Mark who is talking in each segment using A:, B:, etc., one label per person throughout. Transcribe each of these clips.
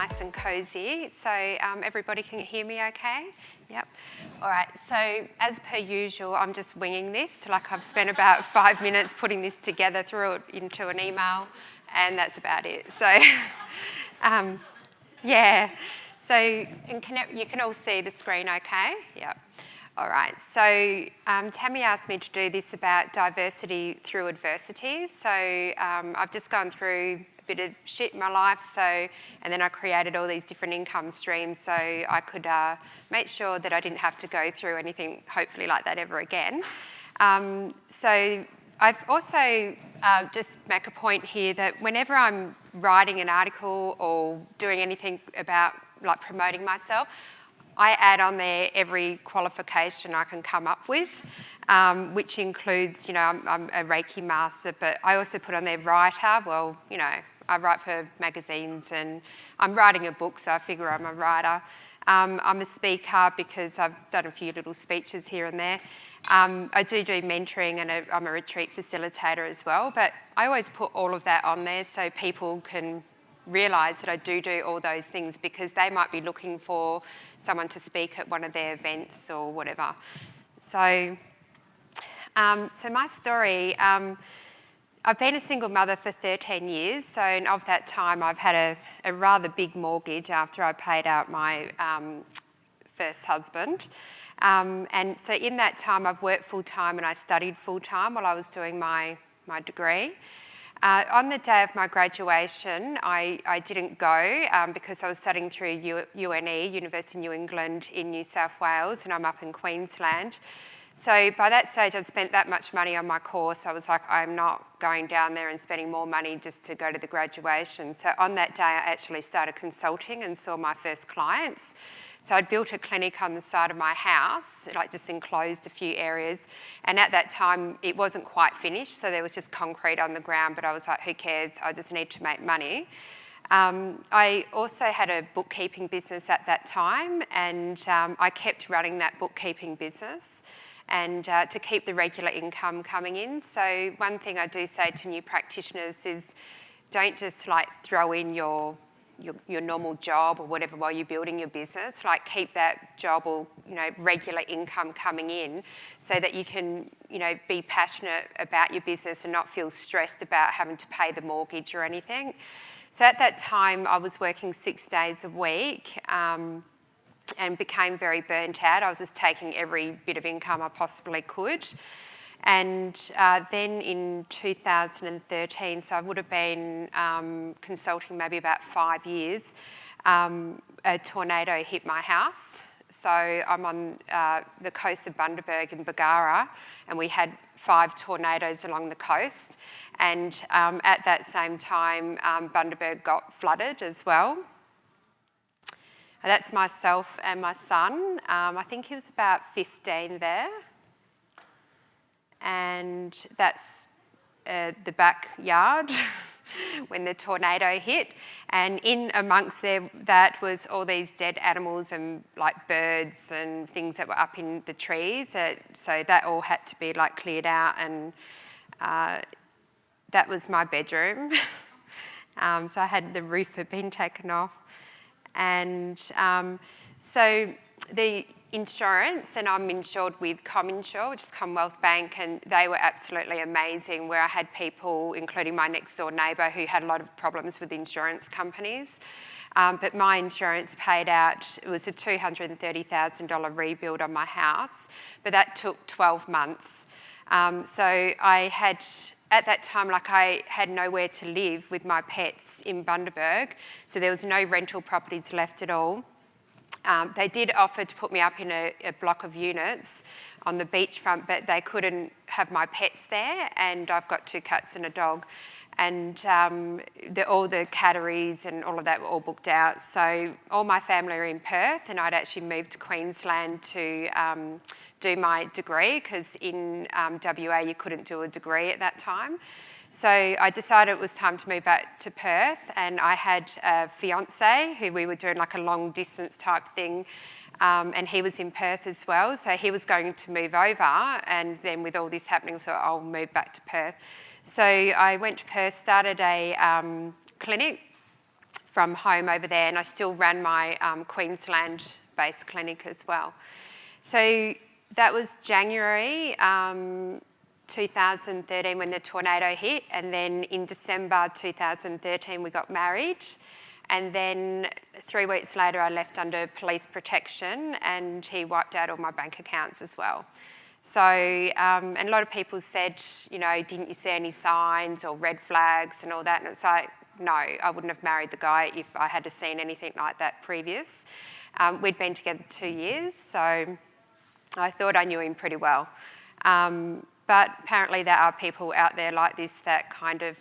A: nice and cosy. So everybody can hear me okay? Yep. All right, so as per usual, I'm just winging this. Like I've spent about 5 minutes putting this together, threw it into an email, and that's about it. So, yeah. So you can all see the screen okay? Yep. All right, so Tammy asked me to do this about diversity through adversity. So I've just gone through a bit of shit in my life, and then I created all these different income streams so I could make sure that I didn't have to go through anything, hopefully, like that ever again. So I've also just make a point here that whenever I'm writing an article or doing anything about like promoting myself, I add on there every qualification I can come up with, which includes, you know, I'm a Reiki master, but I also put on there writer. Well, you know, I write for magazines and I'm writing a book, so I figure I'm a writer. I'm a speaker because I've done a few little speeches here and there. I do mentoring and I'm a retreat facilitator as well, but I always put all of that on there so people can realise that I do all those things because they might be looking for someone to speak at one of their events or whatever. So, so my story, I've been a single mother for 13 years, so of that time I've had a rather big mortgage after I paid out my first husband. And so in that time I've worked full-time and I studied full-time while I was doing my degree. On the day of my graduation, I didn't go because I was studying through UNE, University of New England in New South Wales, and I'm up in Queensland. So by that stage, I'd spent that much money on my course. I was like, I'm not going down there and spending more money just to go to the graduation. So on that day, I actually started consulting and saw my first clients. So I'd built a clinic on the side of my house, like just enclosed a few areas. And at that time, it wasn't quite finished, so there was just concrete on the ground, but I was like, who cares? I just need to make money. I also had a bookkeeping business at that time, and I kept running that bookkeeping business and to keep the regular income coming in. So one thing I do say to new practitioners is don't just like throw in your normal job or whatever while you're building your business. Like keep that job or, you know, regular income coming in so that you can, you know, be passionate about your business and not feel stressed about having to pay the mortgage or anything. So at that time I was working 6 days a week and became very burnt out. I was just taking every bit of income I possibly could. And then in 2013, so I would have been consulting maybe about 5 years, a tornado hit my house. So I'm on the coast of Bundaberg in Bargara, and we had 5 tornadoes along the coast. And at that same time, Bundaberg got flooded as well. That's myself and my son. I think he was about 15 there. And that's the backyard when the tornado hit. And in amongst that was all these dead animals and like birds and things that were up in the trees. So that all had to be like cleared out, and that was my bedroom. So I had the roof had been taken off. And so the insurance, and I'm insured with ComInsure, which is Commonwealth Bank, and they were absolutely amazing, where I had people, including my next door neighbour, who had a lot of problems with insurance companies. But my insurance paid out, it was a $230,000 rebuild on my house, but that took 12 months. So I had, at that time, like I had nowhere to live with my pets in Bundaberg, so there was no rental properties left at all. They did offer to put me up in a block of units on the beachfront, but they couldn't have my pets there, and I've got 2 cats and a dog. And all the catteries and all of that were all booked out. So all my family are in Perth, and I'd actually moved to Queensland to do my degree, because in WA you couldn't do a degree at that time. So I decided it was time to move back to Perth, and I had a fiance who we were doing like a long distance type thing, and he was in Perth as well. So he was going to move over, and then with all this happening, I thought I'll move back to Perth. So I went to Perth, started a clinic from home over there, and I still ran my Queensland-based clinic as well. So that was January 2013 when the tornado hit, and then in December 2013 we got married, and then 3 weeks later I left under police protection, and he wiped out all my bank accounts as well. So, and a lot of people said, you know, didn't you see any signs or red flags and all that? And it's like, no, I wouldn't have married the guy if I had seen anything like that previous. We'd been together 2 years, so I thought I knew him pretty well. But apparently there are people out there like this that kind of,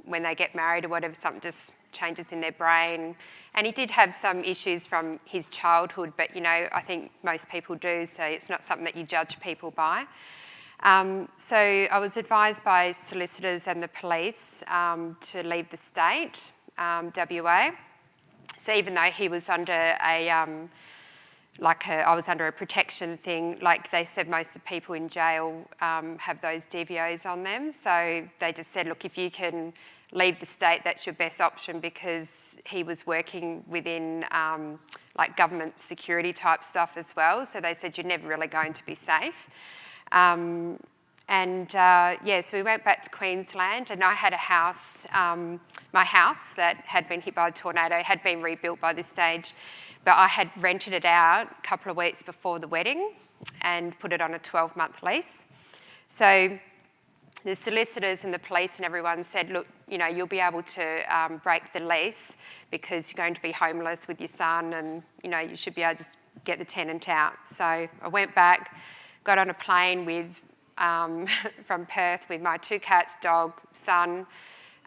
A: when they get married or whatever, something just changes in their brain. And he did have some issues from his childhood, but, you know, I think most people do, so it's not something that you judge people by. So I was advised by solicitors and the police to leave the state, WA. So even though he was under a, I was under a protection thing, like they said most of the people in jail have those DVOs on them. So they just said, look, if you can leave the state, that's your best option, because he was working within like government security type stuff as well. So they said, you're never really going to be safe. So we went back to Queensland, and I had a house, my house that had been hit by a tornado had been rebuilt by this stage, but I had rented it out a couple of weeks before the wedding and put it on a 12-month lease. So the solicitors and the police and everyone said, look, you know, you'll be able to break the lease because you're going to be homeless with your son, and, you know, you should be able to just get the tenant out. So I went back, got on a plane with from Perth with my 2 cats, dog, son,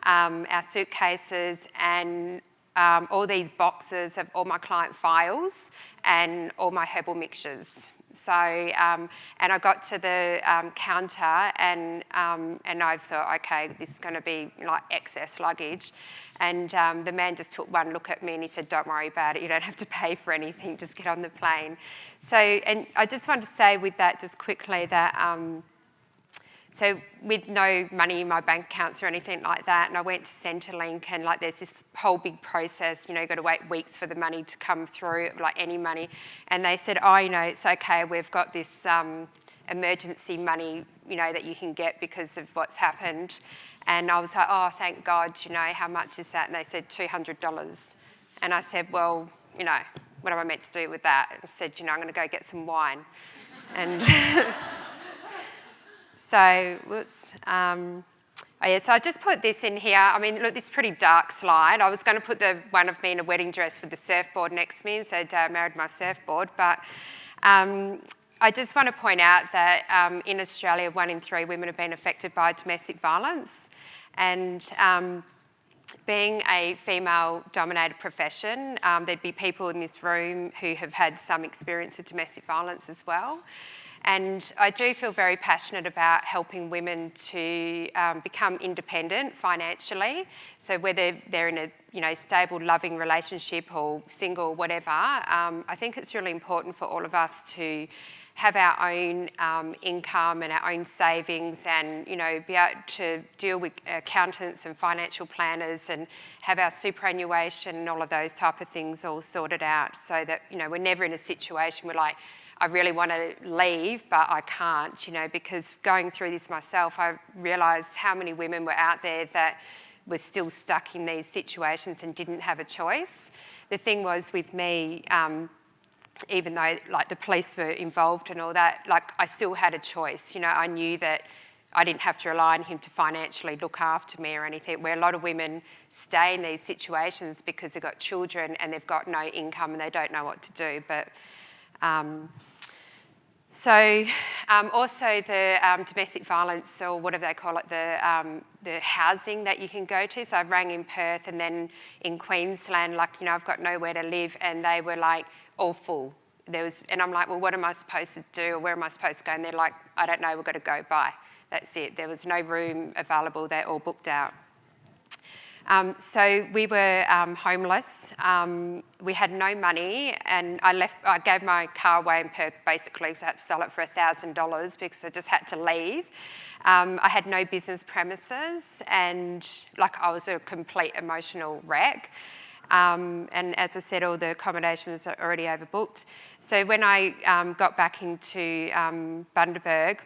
A: our suitcases, and all these boxes of all my client files and all my herbal mixtures. So, and I got to the counter, and I thought, okay, this is going to be like excess luggage. And the man just took one look at me and he said, don't worry about it, you don't have to pay for anything, just get on the plane. So, and I just want to say with that just quickly that, so with no money in my bank accounts or anything like that, and I went to Centrelink, and like there's this whole big process, you know, you've got to wait weeks for the money to come through, like any money. And they said, oh, you know, it's okay, we've got this emergency money, you know, that you can get because of what's happened. And I was like, oh, thank God, you know, how much is that? And they said $200. And I said, well, you know, what am I meant to do with that? And I said, you know, I'm going to go get some wine. And so, whoops. Oh yeah, so I just put this in here. I mean, look, this is a pretty dark slide. I was going to put the one of me in a wedding dress with the surfboard next to me and say, I married my surfboard. But I just want to point out that in Australia, 1 in 3 women have been affected by domestic violence. And being a female-dominated profession, there'd be people in this room who have had some experience of domestic violence as well. And I do feel very passionate about helping women to become independent financially. So whether they're in a, you know, stable, loving relationship or single, whatever, I think it's really important for all of us to have our own income and our own savings, and, you know, be able to deal with accountants and financial planners and have our superannuation and all of those type of things all sorted out, so that, you know, we're never in a situation where, like, I really want to leave, but I can't, you know, because going through this myself, I realised how many women were out there that were still stuck in these situations and didn't have a choice. The thing was with me, even though, like, the police were involved and all that, like, I still had a choice. You know, I knew that I didn't have to rely on him to financially look after me or anything, where a lot of women stay in these situations because they've got children and they've got no income and they don't know what to do. But also the domestic violence, or whatever they call it, the housing that you can go to. So I rang in Perth, and then in Queensland, like, you know, I've got nowhere to live, and they were like all full. And I'm like, well, what am I supposed to do, or where am I supposed to go? And they're like, I don't know, we've got to go by. That's it. There was no room available. They're all booked out. So we were homeless. We had no money, and I gave my car away in Perth basically because I had to sell it for $1,000 because I just had to leave. I had no business premises, and like, I was a complete emotional wreck. And as I said, all the accommodation was already overbooked. So when I got back into Bundaberg,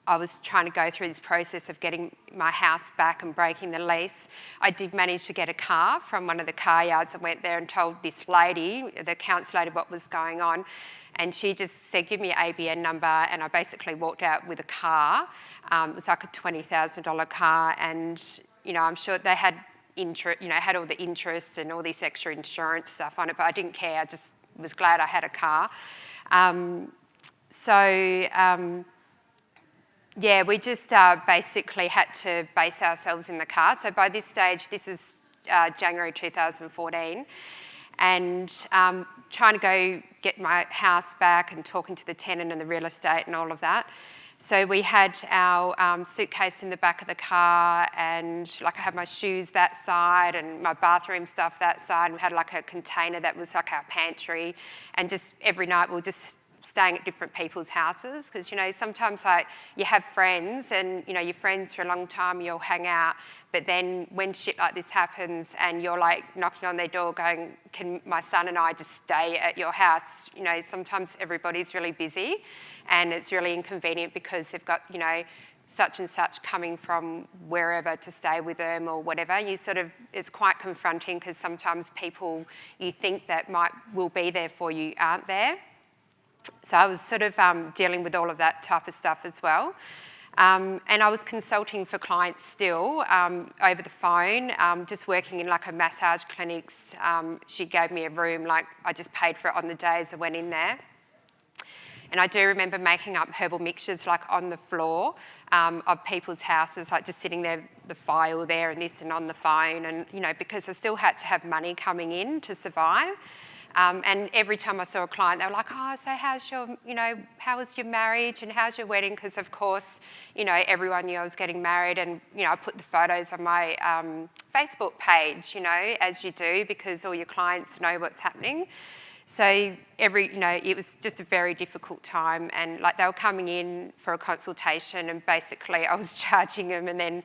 A: I was trying to go through this process of getting my house back and breaking the lease. I did manage to get a car from one of the car yards. I went there and told this lady, the council lady, what was going on. And she just said, give me your ABN number. And I basically walked out with a car. It was like a $20,000 car. And, I'm sure they had had all the interest and all this extra insurance stuff on it, but I didn't care. I just was glad I had a car. Yeah, we just basically had to base ourselves in the car. So by this stage, this is January 2014, and trying to go get my house back and talking to the tenant and the real estate and all of that. So we had our suitcase in the back of the car, and I had my shoes that side and my bathroom stuff that side, and we had a container that was like our pantry, and just every night we were just staying at different people's houses, because sometimes you have friends and you're friends for a long time, you'll hang out, but then when shit like this happens and you're knocking on their door going, can my son and I just stay at your house? Sometimes everybody's really busy and it's really inconvenient because they've got such and such coming from wherever to stay with them or whatever. It's quite confronting, because sometimes people you think that will be there for you aren't there. So I was dealing with all of that type of stuff as well. And I was consulting for clients still over the phone, just working in a massage clinics. She gave me a room, I just paid for it on the days I went in there. And I do remember making up herbal mixtures on the floor of people's houses, just sitting there, the file there and this and on the phone. And, because I still had to have money coming in to survive. And every time I saw a client, they were like, oh, so how's your, how was your marriage and how's your wedding? Because of course, everyone knew I was getting married, and, I put the photos on my Facebook page, as you do, because all your clients know what's happening. So it was just a very difficult time, and they were coming in for a consultation, and basically I was charging them, and then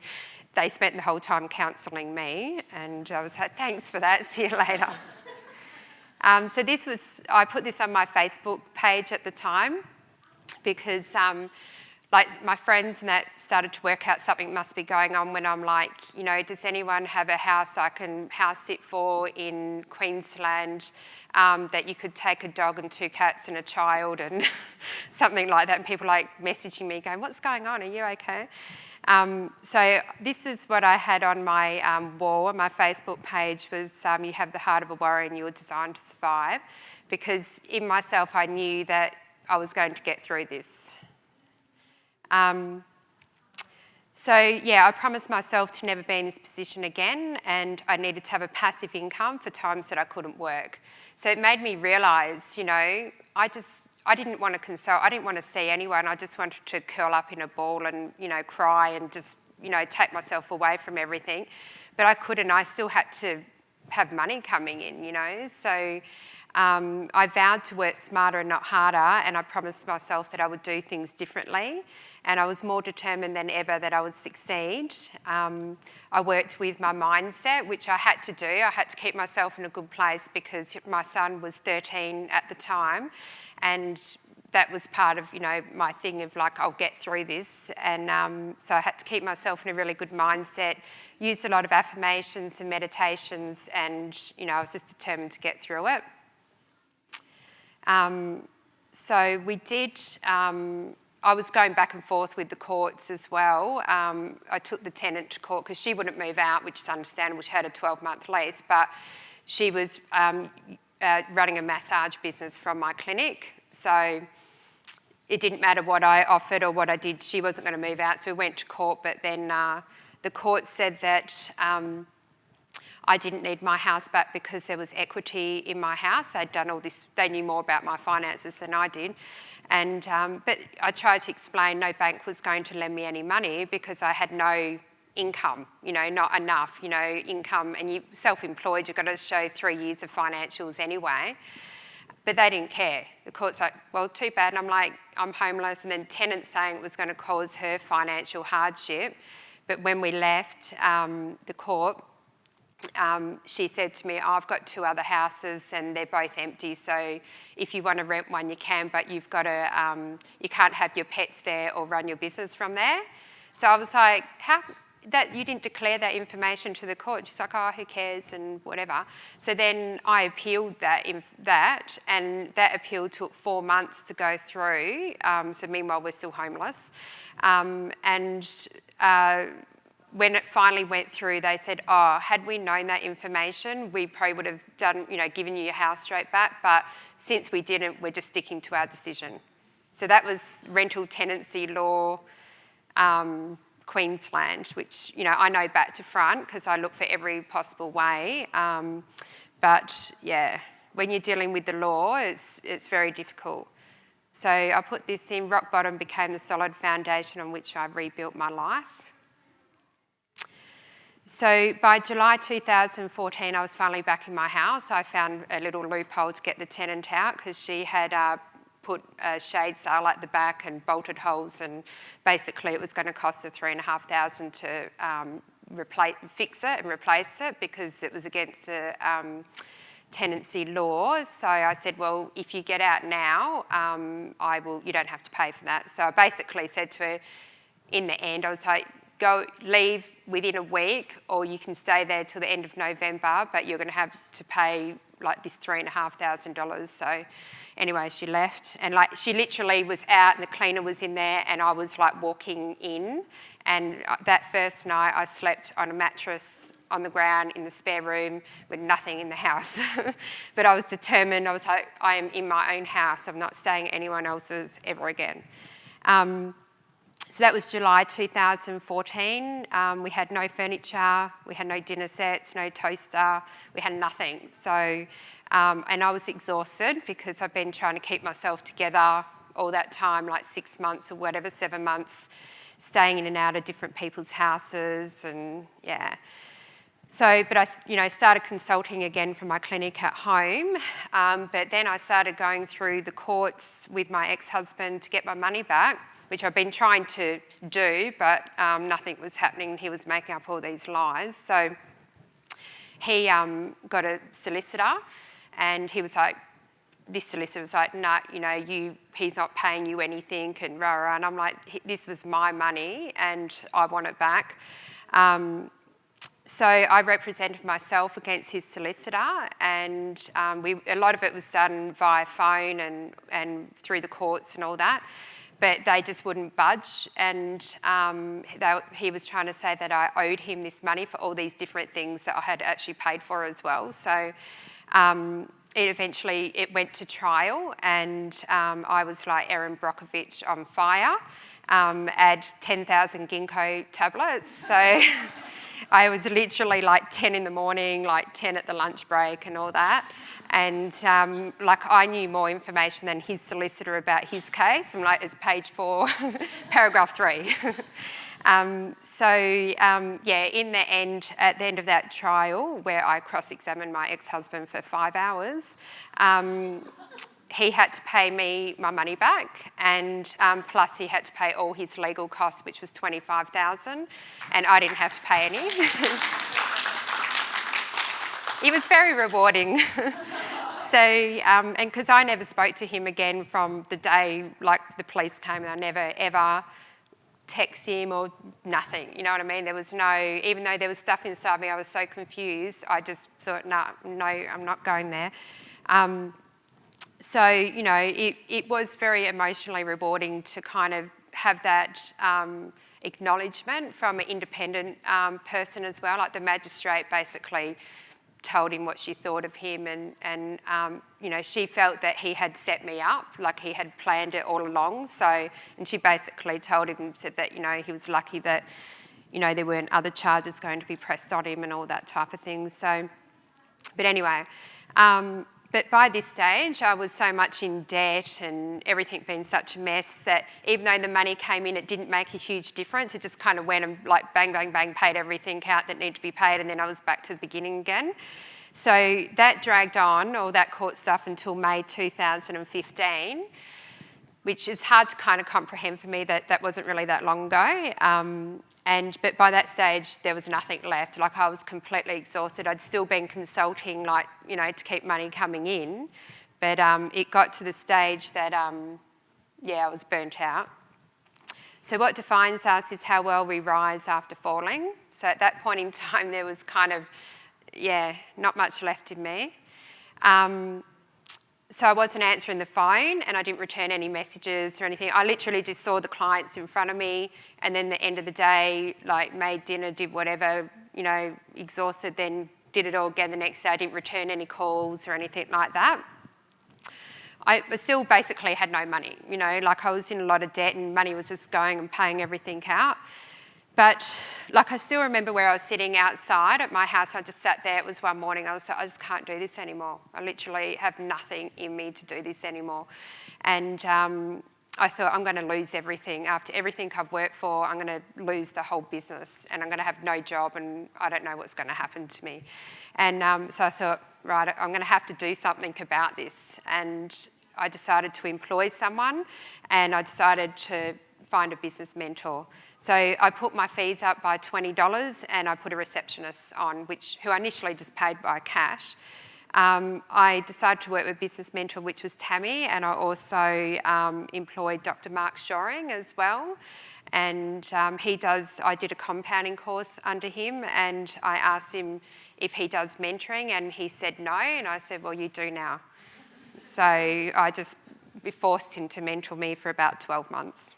A: they spent the whole time counselling me, and I was like, thanks for that, see you later. So I put this on my Facebook page at the time, because my friends and that started to work out something must be going on when I'm like, does anyone have a house I can house sit for in Queensland that you could take a dog and 2 cats and a child and something like that? And people messaging me going, what's going on? Are you okay? So this is what I had on my wall on my Facebook page was you have the heart of a warrior and you were designed to survive, because in myself I knew that I was going to get through this. So yeah, I promised myself to never be in this position again, and I needed to have a passive income for times that I couldn't work. So it made me realise, I didn't want to consult, I didn't want to see anyone, I just wanted to curl up in a ball and, cry and just, take myself away from everything. But I couldn't, I still had to have money coming in, So I vowed to work smarter and not harder, and I promised myself that I would do things differently, and I was more determined than ever that I would succeed. I worked with my mindset, which I had to do. I had to keep myself in a good place because my son was 13 at the time, and that was part of, my thing of I'll get through this. And so I had to keep myself in a really good mindset, used a lot of affirmations and meditations, and, I was just determined to get through it. So we did, I was going back and forth with the courts as well. I took the tenant to court because she wouldn't move out, which is understandable. She had a 12-month lease, but she was running a massage business from my clinic. So it didn't matter what I offered or what I did, she wasn't going to move out. So we went to court, but then the court said that I didn't need my house back because there was equity in my house. They'd done all this, they knew more about my finances than I did. And, but I tried to explain no bank was going to lend me any money because I had no income, not enough, income. And you self-employed, you've got to show 3 years of financials anyway. But they didn't care. The court's like, well, too bad. And I'm like, I'm homeless. And then tenant saying it was going to cause her financial hardship. But when we left the court, she said to me, oh, I've got 2 other houses and they're both empty, so if you want to rent one, you can, but you've got to, you can't have your pets there or run your business from there. So I was like, how, that you didn't declare that information to the court? She's like, oh, who cares and whatever. So then I appealed that, and that appeal took 4 months to go through. So meanwhile, we're still homeless. When it finally went through, they said, oh, had we known that information, we probably would have done, given you your house straight back. But since we didn't, we're just sticking to our decision. So that was rental tenancy law, Queensland, which, I know back to front because I look for every possible way. But yeah, when you're dealing with the law, it's very difficult. So I put this in, rock bottom became the solid foundation on which I rebuilt my life. So by July 2014, I was finally back in my house. I found a little loophole to get the tenant out because she had put a shade sail at the back and bolted holes, and basically it was going to cost her $3,500 to fix it and replace it because it was against the tenancy law. So I said, well, if you get out now, you don't have to pay for that. So I basically said to her, in the end, I was like, leave within a week, or you can stay there till the end of November, but you're going to have to pay like this $3,500. So anyway, she left, and like she literally was out and the cleaner was in there and I was like walking in, and that first night I slept on a mattress on the ground in the spare room with nothing in the house. But I was determined. I was like, I am in my own house. I'm not staying at anyone else's ever again. So that was July 2014. We had no furniture, we had no dinner sets, no toaster, we had nothing. So, and I was exhausted because I've been trying to keep myself together all that time, like 6 months or whatever, 7 months, staying in and out of different people's houses, and yeah. So, but I started consulting again from my clinic at home, but then I started going through the courts with my ex-husband to get my money back, which I've been trying to do, but nothing was happening. He was making up all these lies. So he got a solicitor, and he was like, this solicitor was like, nah, he's not paying you anything, and rah, rah. And I'm like, this was my money, and I want it back. So I represented myself against his solicitor, and a lot of it was done via phone and through the courts and all that. But they just wouldn't budge, and he was trying to say that I owed him this money for all these different things that I had actually paid for as well. So it went to trial, and I was like Erin Brockovich on fire, add 10,000 ginkgo tablets. So I was literally like 10 in the morning, like 10 at the lunch break and all that. And I knew more information than his solicitor about his case. I'm like, it's page 4, paragraph 3. In the end, at the end of that trial, where I cross-examined my ex-husband for 5 hours, he had to pay me my money back, and plus he had to pay all his legal costs, which was $25,000, and I didn't have to pay any. It was very rewarding. So, and because I never spoke to him again from the day the police came, and I never ever text him or nothing, you know what I mean? There was no, even though there was stuff inside me, I was so confused, I just thought, no, I'm not going there. It was very emotionally rewarding to kind of have that acknowledgement from an independent person as well. Like the magistrate basically told him what she thought of him, and she felt that he had set me up, like he had planned it all along. So, and she basically told him, said that, he was lucky that, there weren't other charges going to be pressed on him and all that type of thing. So, but anyway, but by this stage, I was so much in debt and everything being such a mess that even though the money came in, it didn't make a huge difference. It just kind of went and bang, bang, bang, paid everything out that needed to be paid, and then I was back to the beginning again. So that dragged on, all that court stuff, until May 2015. which is hard to kind of comprehend for me that that wasn't really that long ago. But by that stage, there was nothing left. Like, I was completely exhausted. I'd still been consulting, like, you know, to keep money coming in. But it got to the stage that, I was burnt out. So what defines us is how well we rise after falling. So at that point in time, there was kind of, not much left in me. So I wasn't answering the phone, and I didn't return any messages or anything. I literally just saw the clients in front of me, and then the end of the day, like, made dinner, did whatever, you know, exhausted, then did it all again the next day. I didn't return any calls or anything like that. I still basically had no money, you know, like, I was in a lot of debt and money was just going and paying everything out. But, like, I still remember where I was sitting outside at my house. I just sat there. It was one morning. I was like, I just can't do this anymore. I literally have nothing in me to do this anymore. And I thought, I'm going to lose everything. After everything I've worked for, I'm going to lose the whole business, and I'm going to have no job, and I don't know what's going to happen to me. And so I thought, right, I'm going to have to do something about this. And I decided to employ someone, and I decided to find a business mentor. So I put my fees up by $20, and I put a receptionist on, who I initially just paid by cash. I decided to work with a business mentor, which was Tammy, and I also employed Dr. Mark Shoring as well. And I did a compounding course under him, and I asked him if he does mentoring, and he said no, and I said, well, you do now. So I just forced him to mentor me for about 12 months.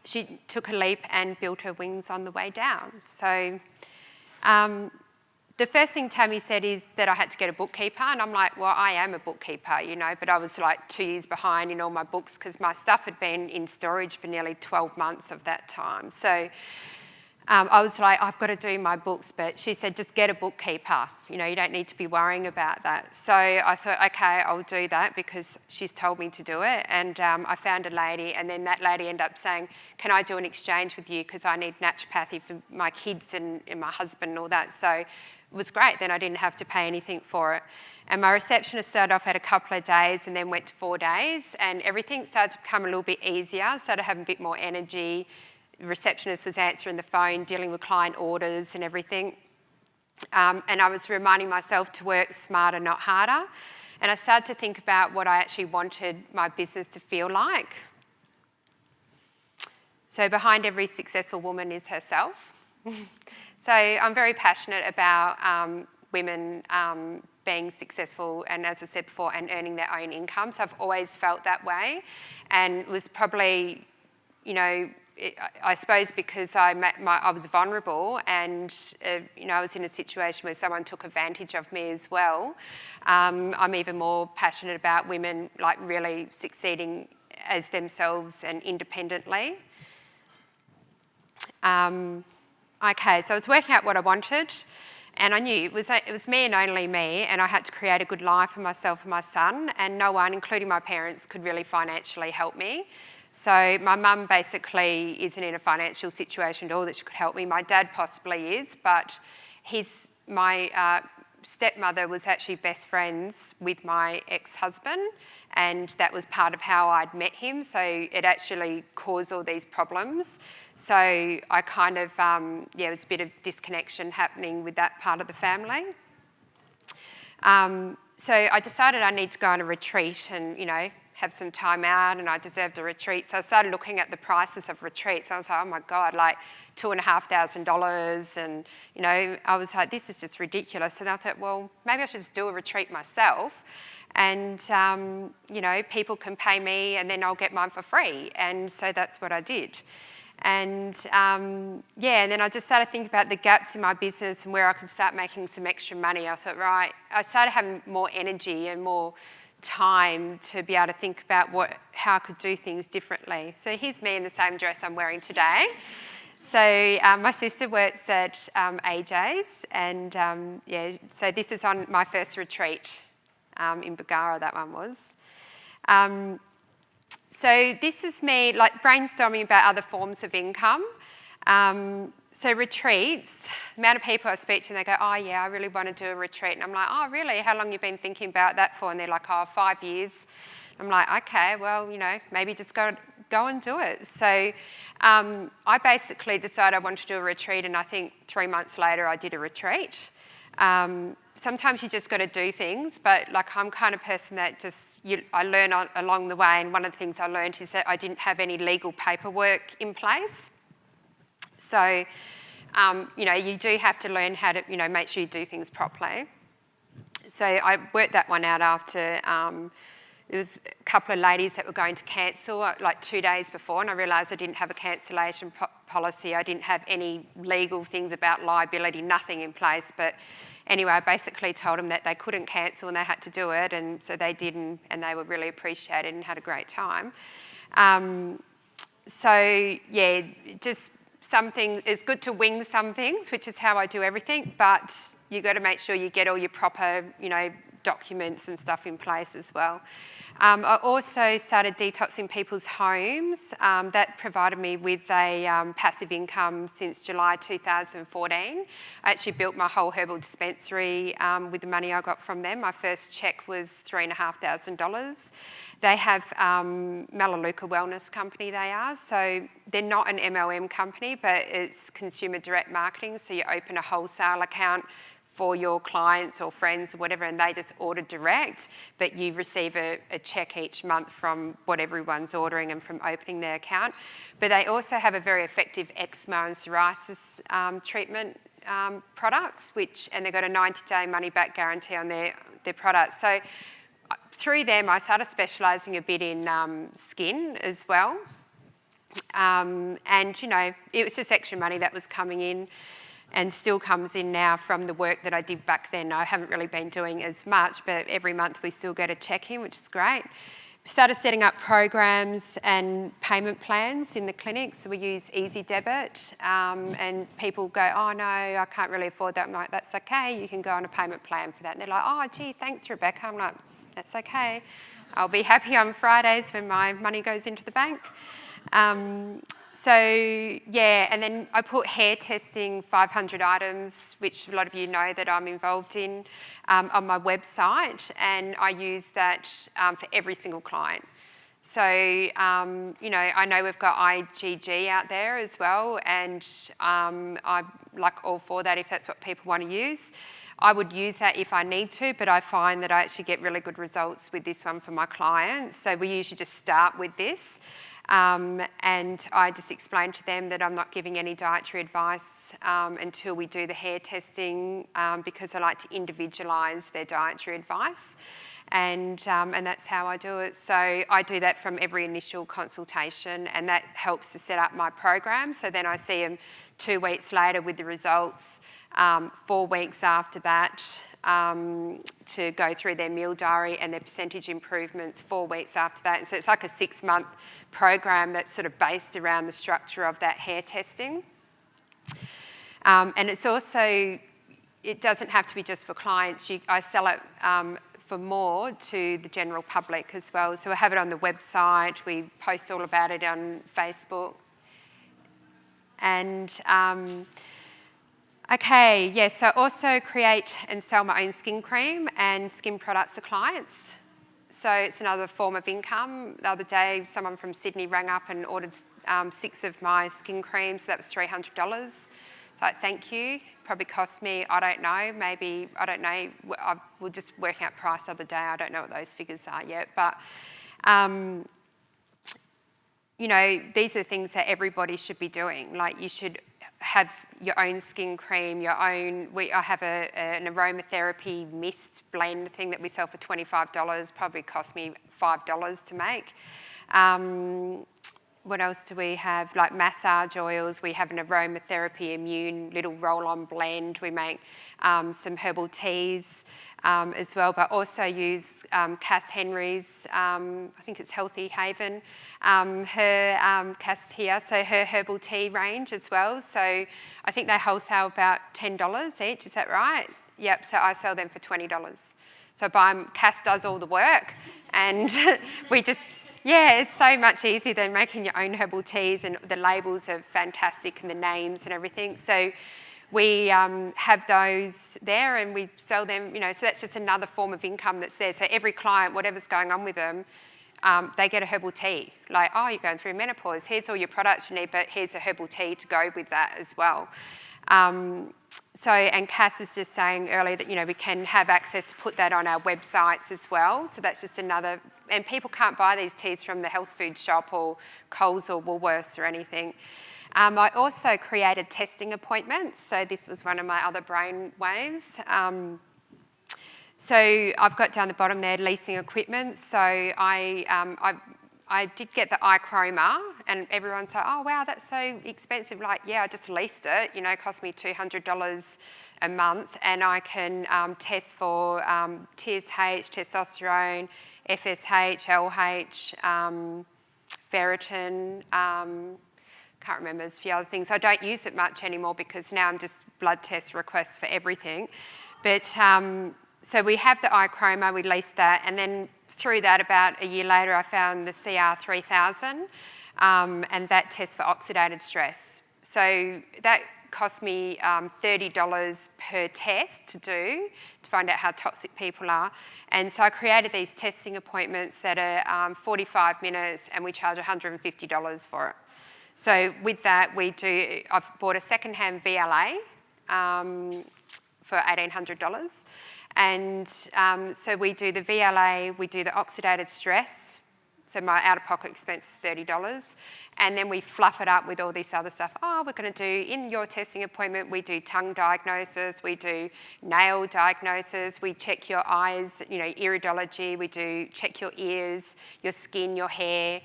A: She took a leap and built her wings on the way down. So the first thing Tammy said is that I had to get a bookkeeper, and I'm like, well, I am a bookkeeper, you know, but I was like 2 years behind in all my books because my stuff had been in storage for nearly 12 months of that time. So I was like, I've got to do my books, but she said, just get a bookkeeper. You know, you don't need to be worrying about that. So I thought, okay, I'll do that because she's told me to do it. And I found a lady, and then that lady ended up saying, can I do an exchange with you because I need naturopathy for my kids and my husband and all that. So it was great. Then I didn't have to pay anything for it. And my receptionist started off at a couple of days and then went to 4 days, and everything started to become a little bit easier, started to have a bit more energy. The receptionist was answering the phone, dealing with client orders and everything. And I was reminding myself to work smarter, not harder. And I started to think about what I actually wanted my business to feel like. So behind every successful woman is herself. So I'm very passionate about women being successful and, as I said before, and earning their own income. So I've always felt that way, and it was probably, you know, I suppose because I was vulnerable, and you know, I was in a situation where someone took advantage of me as well. I'm even more passionate about women like really succeeding as themselves and independently. Okay, so I was working out what I wanted, and I knew it was me and only me, and I had to create a good life for myself and my son, and no one, including my parents, could really financially help me. So my mum basically isn't in a financial situation at all that she could help me. My dad possibly is, but my stepmother was actually best friends with my ex-husband, and that was part of how I'd met him. So it actually caused all these problems. So I kind of, there was a bit of disconnection happening with that part of the family. So I decided I need to go on a retreat and, you know, have some time out, and I deserved a retreat. So I started looking at the prices of retreats. I was like, oh my God, like $2,500, and, you know, I was like, this is just ridiculous. And I thought, well, maybe I should just do a retreat myself, and, you know, people can pay me and then I'll get mine for free. And so that's what I did. And and then I just started thinking about the gaps in my business and where I could start making some extra money. I thought, right, I started having more energy and more time to be able to think about how I could do things differently. So here's me in the same dress I'm wearing today. So my sister works at AJ's, and so this is on my first retreat in Bargara, that one was. So this is me like brainstorming about other forms of income. So retreats, the amount of people I speak to, and they go, oh yeah, I really want to do a retreat. And I'm like, oh really? How long have you been thinking about that for? And they're like, oh, 5 years. I'm like, okay, well, you know, maybe just go and do it. So I basically decided I wanted to do a retreat, and I think 3 months later I did a retreat. Sometimes you just got to do things, but like I'm kind of person that I learn along the way, and one of the things I learned is that I didn't have any legal paperwork in place. So, you know, you do have to learn how to, you know, make sure you do things properly. So I worked that one out after there was a couple of ladies that were going to cancel like 2 days before, and I realised I didn't have a cancellation policy. I didn't have any legal things about liability, nothing in place. But anyway, I basically told them that they couldn't cancel and they had to do it, and so they did, and they were really appreciated and had a great time. So yeah, just something, it's good to wing some things, which is how I do everything, but you've got to make sure you get all your proper, you know, documents and stuff in place as well. I also started detoxing people's homes. That provided me with a passive income since July 2014. I actually built my whole herbal dispensary with the money I got from them. My first check was $3,500. They have Melaleuca Wellness Company, they are. So they're not an MLM company, but it's consumer direct marketing. So you open a wholesale account for your clients or friends or whatever, and they just order direct, but you receive a check each month from what everyone's ordering and from opening their account. But they also have a very effective eczema and psoriasis treatment products, and they've got a 90-day money-back guarantee on their products. So through them, I started specialising a bit in skin as well. And, you know, it was just extra money that was coming in, and still comes in now from the work that I did back then. I haven't really been doing as much, but every month we still get a check-in, which is great. We started setting up programs and payment plans in the clinic, so we use Easy Debit, and people go, oh no, I can't really afford that. I'm like, that's okay, you can go on a payment plan for that. And they're like, oh gee, thanks Rebecca. I'm like, that's okay. I'll be happy on Fridays when my money goes into the bank. So yeah, and then I put hair testing 500 items, which a lot of you know that I'm involved in, on my website, and I use that for every single client. So, you know, I know we've got IgG out there as well, and I'm like all for that if that's what people want to use. I would use that if I need to, but I find that I actually get really good results with this one for my clients. So we usually just start with this. And I just explained to them that I'm not giving any dietary advice until we do the hair testing, because I like to individualise their dietary advice, and that's how I do it. So I do that from every initial consultation, and that helps to set up my program. So then I see them 2 weeks later with the results, 4 weeks after that, to go through their meal diary and their percentage improvements 4 weeks after that. And so it's like a 6-month program that's sort of based around the structure of that hair testing. And it's also, it doesn't have to be just for clients. I sell it for more to the general public as well. So I have it on the website. We post all about it on Facebook. And okay, yes, so I also create and sell my own skin cream and skin products to clients. So it's another form of income. The other day, someone from Sydney rang up and ordered 6 of my skin creams. So that was $300. So thank you. Probably cost me, I don't know, maybe, I don't know. We're just working out price the other day. I don't know what those figures are yet. But, you know, these are things that everybody should be doing. Like, you should have your own skin cream, your own, I have an aromatherapy mist blend thing that we sell for $25, probably cost me $5 to make. What else do we have? Like massage oils, we have an aromatherapy immune little roll-on blend. We make some herbal teas as well, but also use Cass Henry's, I think it's Healthy Haven, her Cass here, so her herbal tea range as well. So I think they wholesale about $10 each, is that right? Yep, so I sell them for $20. So Cass does all the work, and we just, Yeah, it's so much easier than making your own herbal teas, and the labels are fantastic and the names and everything. So we have those there and we sell them, you know, so that's just another form of income that's there. So every client, whatever's going on with them, they get a herbal tea. Like, oh, you're going through menopause, here's all your products you need, but here's a herbal tea to go with that as well. And Cass is just saying earlier that, you know, we can have access to put that on our websites as well. So that's just another, and people can't buy these teas from the health food shop or Coles or Woolworths or anything. I also created testing appointments. So this was one of my other brain waves. So I've got down the bottom there, leasing equipment. So I did get the eye chroma, and everyone's like, oh wow, that's so expensive. Like, yeah, I just leased it, you know, it cost me $200 a month, and I can test for TSH, testosterone, FSH, LH, ferritin, can't remember, there's a few other things. I don't use it much anymore because now I'm just blood test requests for everything. But so we have the eye chroma, we leased that, and then through that, about a year later, I found the CR3000, and that tests for oxidative stress. So that cost me $30 per test to do, to find out how toxic people are. And so I created these testing appointments that are 45 minutes, and we charge $150 for it. So with that, I've bought a second-hand VLA for $1,800. And so we do the VLA, we do the oxidative stress, so my out-of-pocket expense is $30, and then we fluff it up with all this other stuff. Oh, we're going to do, in your testing appointment, we do tongue diagnosis, we do nail diagnosis, we check your eyes, you know, iridology, we do check your ears, your skin, your hair,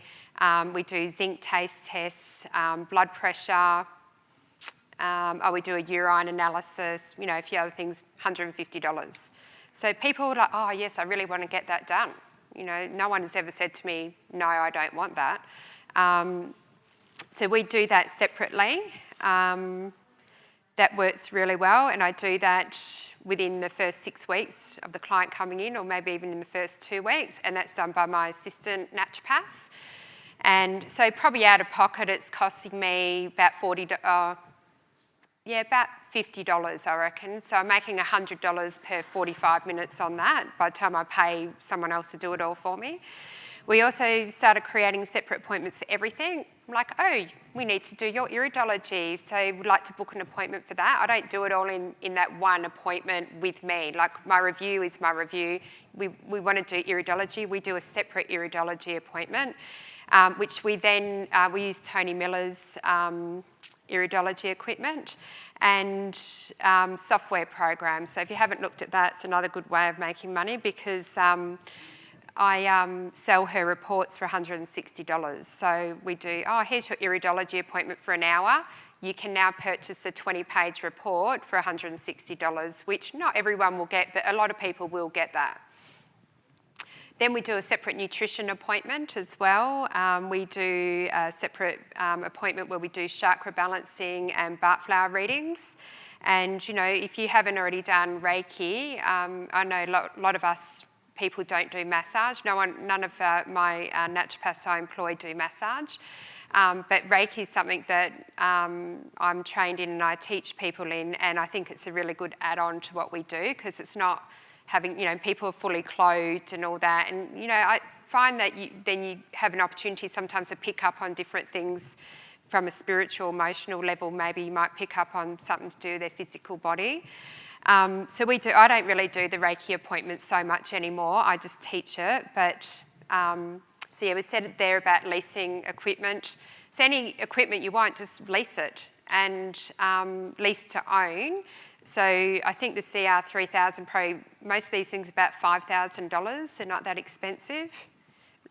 A: we do zinc taste tests, blood pressure, we do a urine analysis, you know, a few other things, $150. So people are like, oh yes, I really want to get that done. You know, no one has ever said to me, no, I don't want that. So we do that separately. That works really well, and I do that within the first 6 weeks of the client coming in, or maybe even in the first 2 weeks, and that's done by my assistant naturopaths. And so probably out of pocket, it's costing me about about $50, I reckon. So I'm making $100 per 45 minutes on that by the time I pay someone else to do it all for me. We also started creating separate appointments for everything. I'm like, oh, we need to do your iridology, so we'd like to book an appointment for that. I don't do it all in that one appointment with me. Like, my review is my review. We want to do iridology. We do a separate iridology appointment, which we then, we use Tony Miller's iridology equipment and software programs. So if you haven't looked at that, it's another good way of making money, because I sell her reports for $160. So we do, oh, here's your iridology appointment for an hour. You can now purchase a 20-page report for $160, which not everyone will get, but a lot of people will get that. Then we do a separate nutrition appointment as well. We do a separate appointment where we do chakra balancing and Bach flower readings. And, you know, if you haven't already done Reiki, I know a lot of us people don't do massage. None of my naturopaths I employ do massage. But Reiki is something that I'm trained in and I teach people in, and I think it's a really good add-on to what we do, because it's not having, you know, people are fully clothed and all that. And, you know, I find that then you have an opportunity sometimes to pick up on different things from a spiritual, emotional level. Maybe you might pick up on something to do with their physical body. So I don't really do the Reiki appointments so much anymore. I just teach it. But, so yeah, we said it there about leasing equipment. So any equipment you want, just lease it, and lease to own. So I think the CR3000 Pro, most of these things are about $5,000. They're not that expensive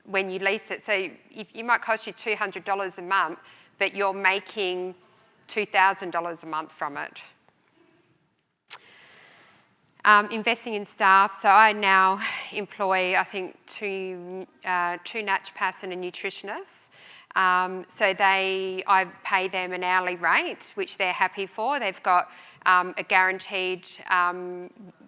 A: when you lease it. So it might cost you $200 a month, but you're making $2,000 a month from it. Investing in staff. So I now employ, I think, two naturopaths and a nutritionist. So I pay them an hourly rate, which they're happy for. They've got a guaranteed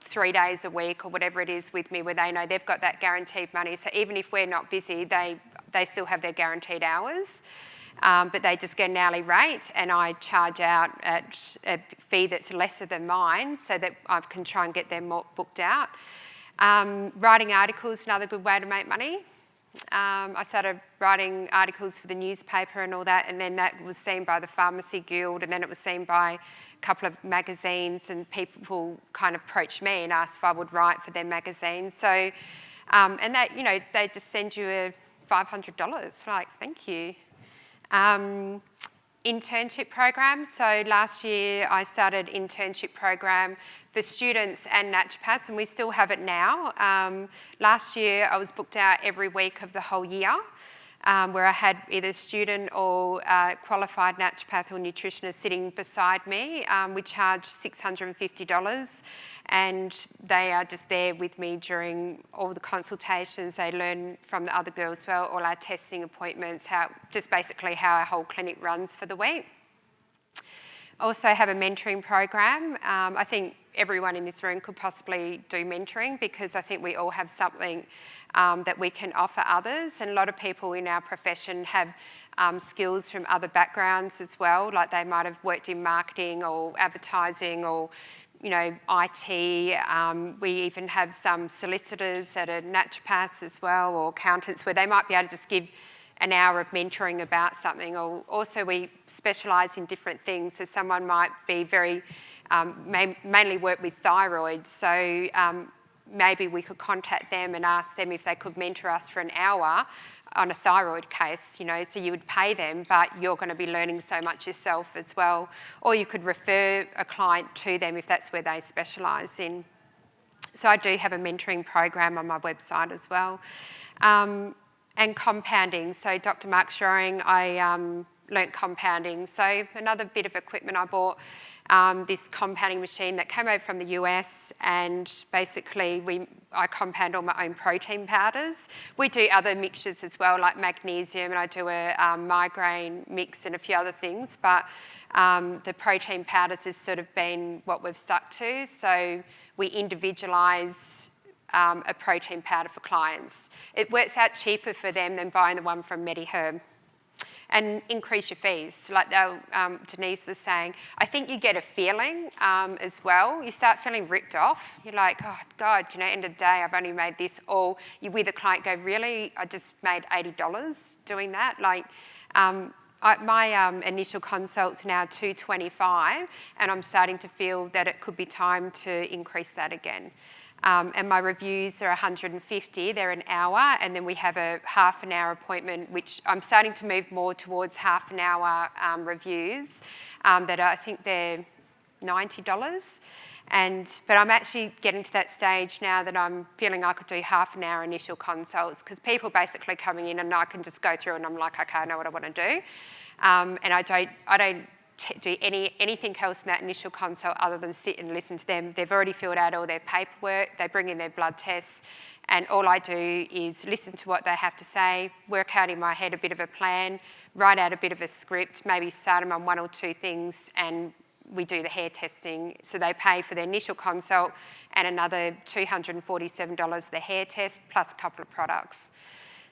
A: 3 days a week or whatever it is with me, where they know they've got that guaranteed money. So even if we're not busy, they they still have their guaranteed hours, but they just get an hourly rate, and I charge out at a fee that's lesser than mine so that I can try and get them more booked out. Writing articles is another good way to make money. I started writing articles for the newspaper and all that, and then that was seen by the Pharmacy Guild, and then it was seen by a couple of magazines, and people kind of approached me and asked if I would write for their magazines. So, and that, you know, they just send you a $500. Like, thank you. Internship program. So last year I started internship program for students and naturopaths, and we still have it now. Last year I was booked out every week of the whole year, where I had either student or qualified naturopath or nutritionist sitting beside me. We charge $650, and they are just there with me during all the consultations. They learn from the other girls as well, all our testing appointments, just basically how our whole clinic runs for the week. Also have a mentoring program. I think everyone in this room could possibly do mentoring, because I think we all have something that we can offer others, and a lot of people in our profession have skills from other backgrounds as well, like they might have worked in marketing or advertising or, you know, IT. We even have some solicitors that are naturopaths as well, or accountants, where they might be able to just give an hour of mentoring about something. Or also we specialise in different things, so someone might be very, mainly work with thyroid, so maybe we could contact them and ask them if they could mentor us for an hour on a thyroid case, you know, so you would pay them, but you're going to be learning so much yourself as well. Or you could refer a client to them if that's where they specialise in. So I do have a mentoring program on my website as well. And compounding. So Dr. Mark Shoring, I learnt compounding. So another bit of equipment I bought, this compounding machine that came over from the US, and basically I compound all my own protein powders. We do other mixtures as well, like magnesium, and I do a migraine mix and a few other things, but the protein powders has sort of been what we've stuck to. So we individualise a protein powder for clients. It works out cheaper for them than buying the one from MediHerb. And increase your fees. Like Denise was saying, I think you get a feeling as well. You start feeling ripped off. You're like, oh God, you know, end of the day, I've only made this. Or you with a client go, really? I just made $80 doing that. Like, my initial consult's now $225, and I'm starting to feel that it could be time to increase that again. And my reviews are $150, they're an hour, and then we have a half an hour appointment, which I'm starting to move more towards half an hour reviews, that I think they're $90. But I'm actually getting to that stage now that I'm feeling I could do half an hour initial consults, because people basically coming in and I can just go through and I'm like, okay, I know what I want to do. And I don't do anything else in that initial consult other than sit and listen to them. They've already filled out all their paperwork, they bring in their blood tests, and all I do is listen to what they have to say, work out in my head a bit of a plan, write out a bit of a script, maybe start them on one or two things, and we do the hair testing. So they pay for their initial consult and another $247 the hair test, plus a couple of products.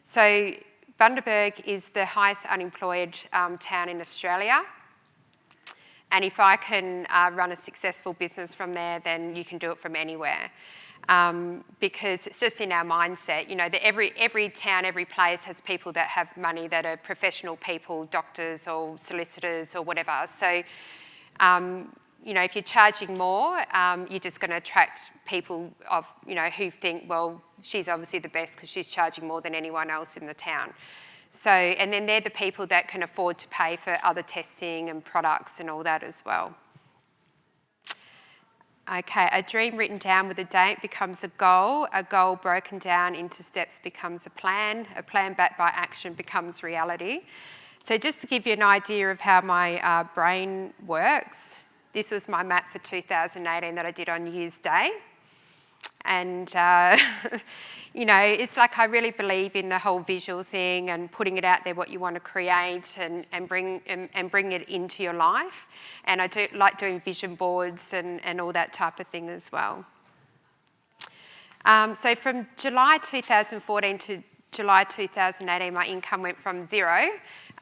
A: So Bundaberg is the highest unemployed town in Australia. And if I can run a successful business from there, then you can do it from anywhere. Because it's just in our mindset, you know, that every town, every place has people that have money that are professional people, doctors or solicitors or whatever. So, you know, if you're charging more, you're just going to attract people of, you know, who think, well, she's obviously the best because she's charging more than anyone else in the town. So, and then they're the people that can afford to pay for other testing and products and all that as well. Okay, a dream written down with a date becomes a goal broken down into steps becomes a plan backed by action becomes reality. So just to give you an idea of how my brain works, this was my map for 2018 that I did on New Year's Day. And, you know, it's like I really believe in the whole visual thing and putting it out there, what you want to create and bring it into your life. And I do like doing vision boards and all that type of thing as well. So from July 2014 to July 2018, my income went from zero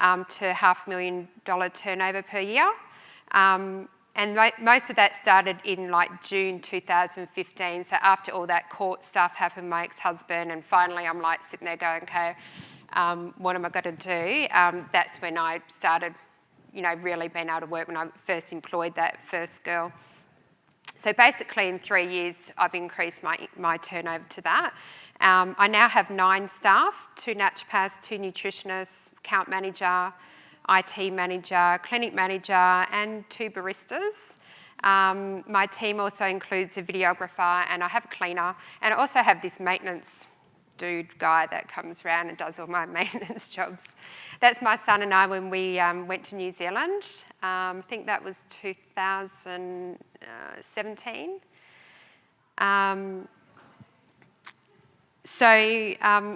A: to $500,000 turnover per year. And most of that started in like June 2015. So after all that court stuff happened, my ex-husband, and finally I'm like sitting there going, okay, what am I going to do? That's when I started, really being able to work, when I first employed that first girl. So basically in 3 years, I've increased my turnover to that. I now have 9 staff, 2 naturopaths, 2 nutritionists, account manager, IT manager, clinic manager, and 2 baristas. My team also includes a videographer, and I have a cleaner, and I also have this maintenance dude guy that comes around and does all my maintenance jobs. That's my son and I when we went to New Zealand. I think that was 2017.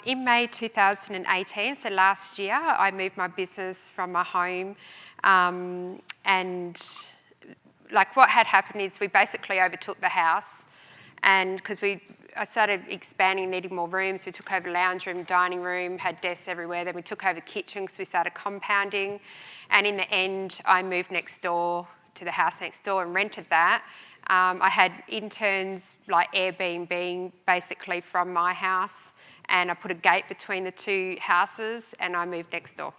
A: In May 2018, so last year, I moved my business from my home, and like what had happened is we basically overtook the house, and because I started expanding, needing more rooms. We took over lounge room, dining room, had desks everywhere. Then we took over kitchen because we started compounding, and in the end, I moved next door to the house next door and rented that. I had interns like Airbnb basically from my house, and I put a gate between the 2 houses and I moved next door.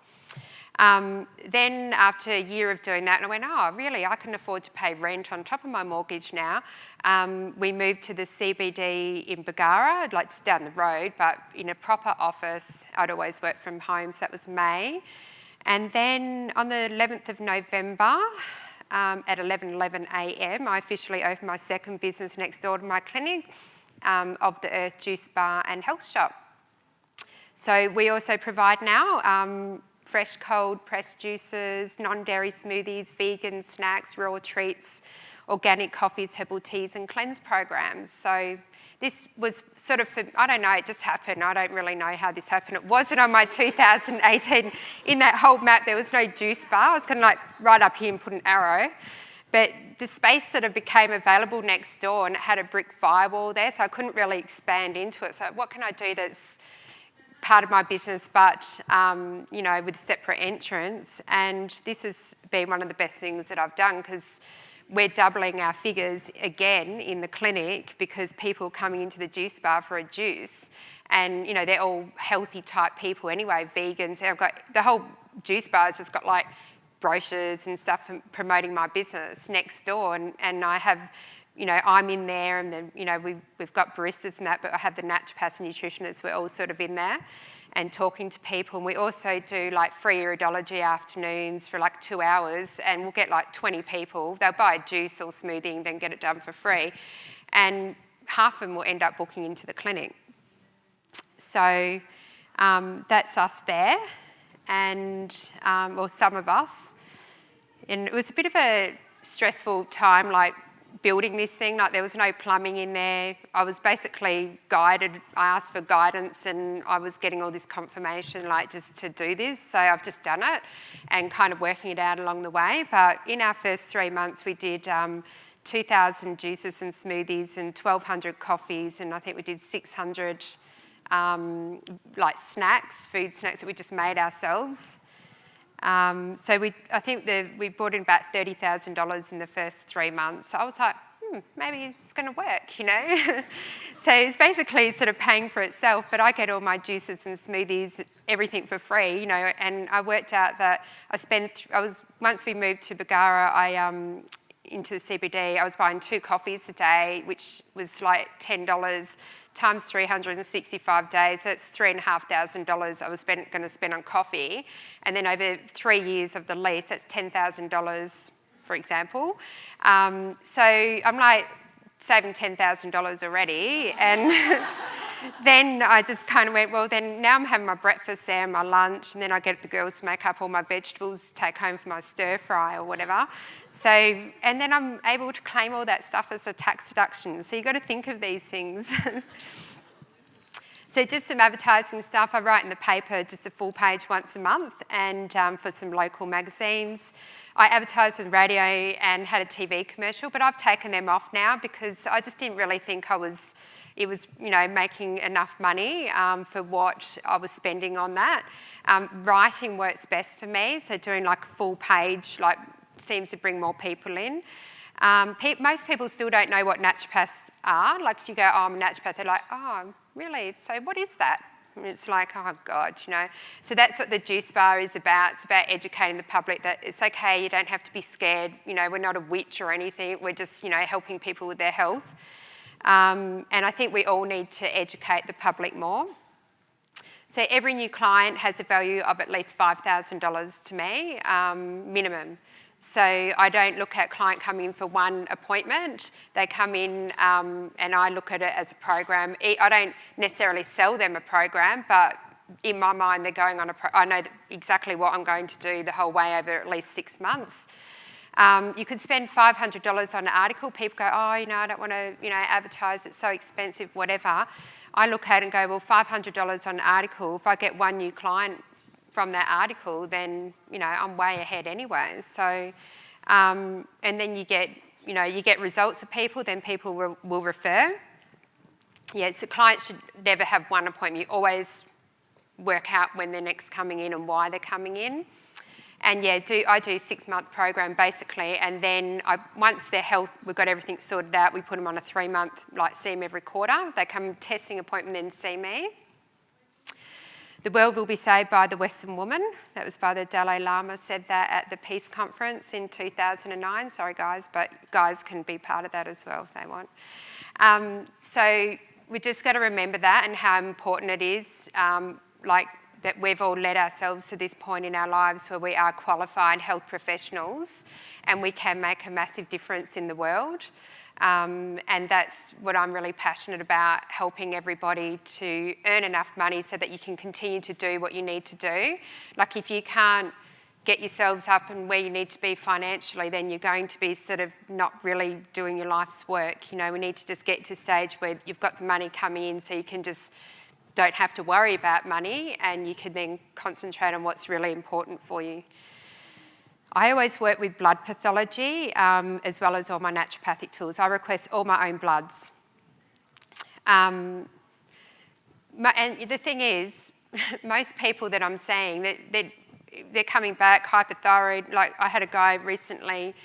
A: Then after a year of doing that, and I went, oh, really, I can afford to pay rent on top of my mortgage now. We moved to the CBD in Bargara, like just down the road, but in a proper office. I'd always worked from home, so that was May. And then on the 11th of November, at 11:11 a.m, I officially opened my second business next door to my clinic, Of the Earth Juice Bar and Health Shop. So we also provide now fresh, cold pressed juices, non-dairy smoothies, vegan snacks, raw treats, organic coffees, herbal teas, and cleanse programs. So this was sort of, I don't know, it just happened. I don't really know how this happened. It wasn't on my 2018, in that whole map, there was no juice bar. I was going to like right up here and put an arrow. But the space sort of became available next door, and it had a brick firewall there, so I couldn't really expand into it. So what can I do that's part of my business, but with separate entrance? And this has been one of the best things that I've done, because we're doubling our figures again in the clinic because people are coming into the juice bar for a juice, and they're all healthy type people anyway, vegans. I've got the whole juice bar has just got like brochures and stuff promoting my business next door, and I have, I'm in there, and then we've got baristas and that, but I have the naturopaths and nutritionists. We're all sort of in there and talking to people. And we also do like free iridology afternoons for like 2 hours, and we'll get like 20 people. They'll buy a juice or smoothie and then get it done for free. And half of them will end up booking into the clinic. So that's us there, and some of us. And it was a bit of a stressful time, like building this thing. Like there was no plumbing in there. I was basically guided. I asked for guidance, and I was getting all this confirmation, like just to do this. So I've just done it and kind of working it out along the way. But in our first 3 months, we did 2,000 juices and smoothies and 1,200 coffees, and I think we did 600 like snacks, food snacks that we just made ourselves. So I think we brought in about $30,000 in the first 3 months. So I was like, maybe it's going to work, So it's basically sort of paying for itself, but I get all my juices and smoothies, everything for free, and I worked out that once we moved to Bargara, into the CBD, I was buying 2 coffees a day, which was like $10 times 365 days. So it's $3,500 I was going to spend on coffee. And then over 3 years of the lease, that's $10,000, for example. So I'm like saving $10,000 already. And then I just kind of went, well, then now I'm having my breakfast there and my lunch, and then I get the girls to make up all my vegetables, take home for my stir fry or whatever. So, and then I'm able to claim all that stuff as a tax deduction. So you've got to think of these things. So just some advertising stuff. I write in the paper just a full page once a month, and for some local magazines. I advertised on the radio and had a TV commercial, but I've taken them off now because I just didn't really think I was it was, making enough money for what I was spending on that. Writing works best for me, so doing like a full page seems to bring more people in. Most people still don't know what naturopaths are. Like if you go, oh, I'm a naturopath, they're like, oh, really? So what is that? And it's like, oh God, So that's what the juice bar is about. It's about educating the public that it's okay, you don't have to be scared. We're not a witch or anything. We're just, helping people with their health. And I think we all need to educate the public more. So every new client has a value of at least $5,000 to me, minimum. So I don't look at client coming in for one appointment. They come in and I look at it as a program. I don't necessarily sell them a program, but in my mind they're going on I know exactly what I'm going to do the whole way over at least 6 months. You could spend $500 on an article. People go, oh, I don't want to, advertise, it's so expensive, whatever. I look at it and go, well, $500 on an article, if I get one new client from that article, then, I'm way ahead anyway. So, and then you get results of people, then people will refer. Yeah, so clients should never have one appointment. You always work out when they're next coming in and why they're coming in. And yeah, I do a 6-month program basically, and then once their health, we've got everything sorted out, we put them on a 3-month, see them every quarter. They come testing appointment, then see me. The world will be saved by the Western woman. That was by the Dalai Lama, said that at the Peace Conference in 2009. Sorry guys, but guys can be part of that as well if they want. So we just got to remember that and how important it is, that we've all led ourselves to this point in our lives where we are qualified health professionals and we can make a massive difference in the world. And that's what I'm really passionate about, helping everybody to earn enough money so that you can continue to do what you need to do. Like if you can't get yourselves up and where you need to be financially, then you're going to be sort of not really doing your life's work. We need to just get to a stage where you've got the money coming in so you can just don't have to worry about money and you can then concentrate on what's really important for you. I always work with blood pathology as well as all my naturopathic tools. I request all my own bloods. And the thing is, most people that I'm seeing, they're coming back hypothyroid. Like I had a guy recently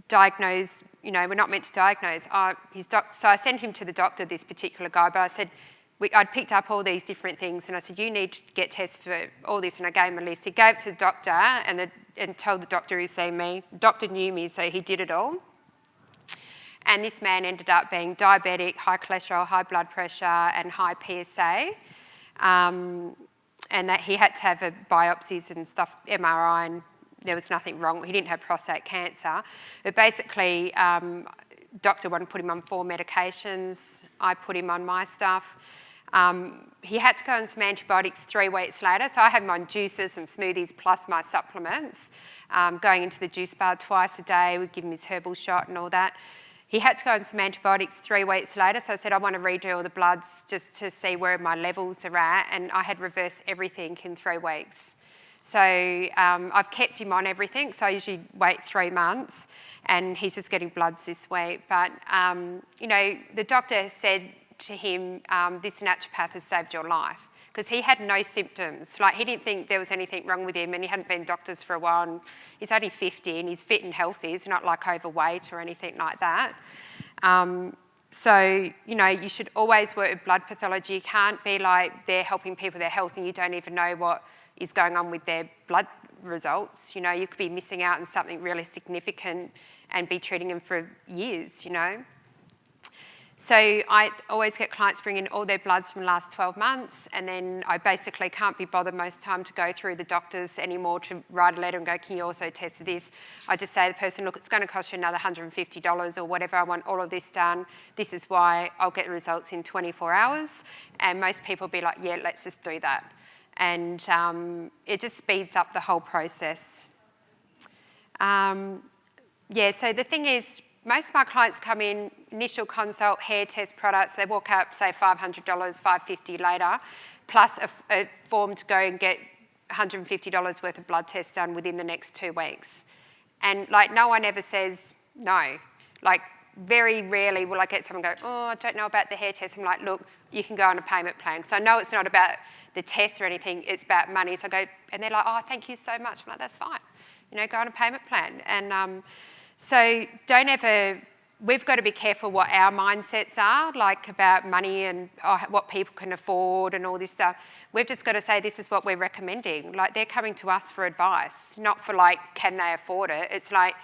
A: diagnosed, we're not meant to diagnose. So I sent him to the doctor, this particular guy, but I said, I'd picked up all these different things and I said, you need to get tested for all this, and I gave him a list. He gave it to the doctor and told the doctor who's seen me. The doctor knew me, so he did it all. And this man ended up being diabetic, high cholesterol, high blood pressure and high PSA. And that he had to have biopsies and stuff, MRI, and there was nothing wrong. He didn't have prostate cancer. But basically, doctor wanted to put him on 4 medications. I put him on my stuff. He had to go on some antibiotics 3 weeks later. So I had him on juices and smoothies plus my supplements, going into the juice bar twice a day. We'd give him his herbal shot and all that. He had to go on some antibiotics 3 weeks later. So I said, I want to redo all the bloods just to see where my levels are at. And I had reversed everything in 3 weeks. So I've kept him on everything. So I usually wait 3 months and he's just getting bloods this week. But, the doctor has said to him, this naturopath has saved your life, because he had no symptoms. Like he didn't think there was anything wrong with him and he hadn't been doctors for a while, and he's only 50 and he's fit and healthy. He's not like overweight or anything like that. So, you should always work with blood pathology. You can't be like they're helping people with their health and you don't even know what is going on with their blood results. You could be missing out on something really significant and be treating them for years, So I always get clients bring in all their bloods from the last 12 months, and then I basically can't be bothered most time to go through the doctors anymore to write a letter and go, can you also test for this? I just say to the person, look, it's going to cost you another $150 or whatever. I want all of this done. This is why I'll get the results in 24 hours. And most people will be like, yeah, let's just do that. And it just speeds up the whole process. So the thing is, most of my clients come in, initial consult, hair test products, they walk out, say $500, $550 later, plus a form to go and get $150 worth of blood tests done within the next 2 weeks. And no one ever says no. very rarely will I get someone go, oh, I don't know about the hair test. I'm like, look, you can go on a payment plan. So I know it's not about the test or anything, it's about money. So I go, and they're like, oh, thank you so much. I'm like, that's fine. You know, go on a payment plan. And so don't ever, we've got to be careful what our mindsets are, like about money and what people can afford and all this stuff. We've just got to say this is what we're recommending. Like, they're coming to us for advice, not for like, can they afford it? It's like,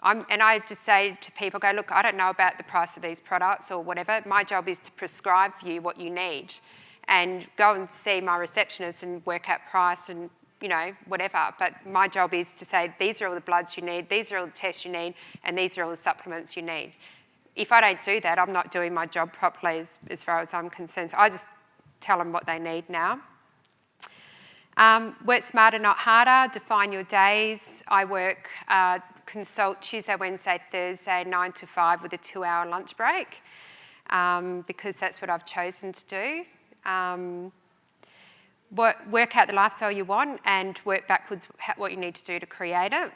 A: and I just say to people, go, look, I don't know about the price of these products or whatever. My job is to prescribe for you what you need and go and see my receptionist and work out price and, you know, whatever. But my job is to say, these are all the bloods you need, these are all the tests you need, and these are all the supplements you need. If I don't do that, I'm not doing my job properly as far as I'm concerned. So I just tell them what they need now. Work smarter, not harder. Define your days. I work, consult Tuesday, Wednesday, Thursday, 9 to 5 with a 2-hour lunch break because that's what I've chosen to do. Work out the lifestyle you want and work backwards what you need to do to create it.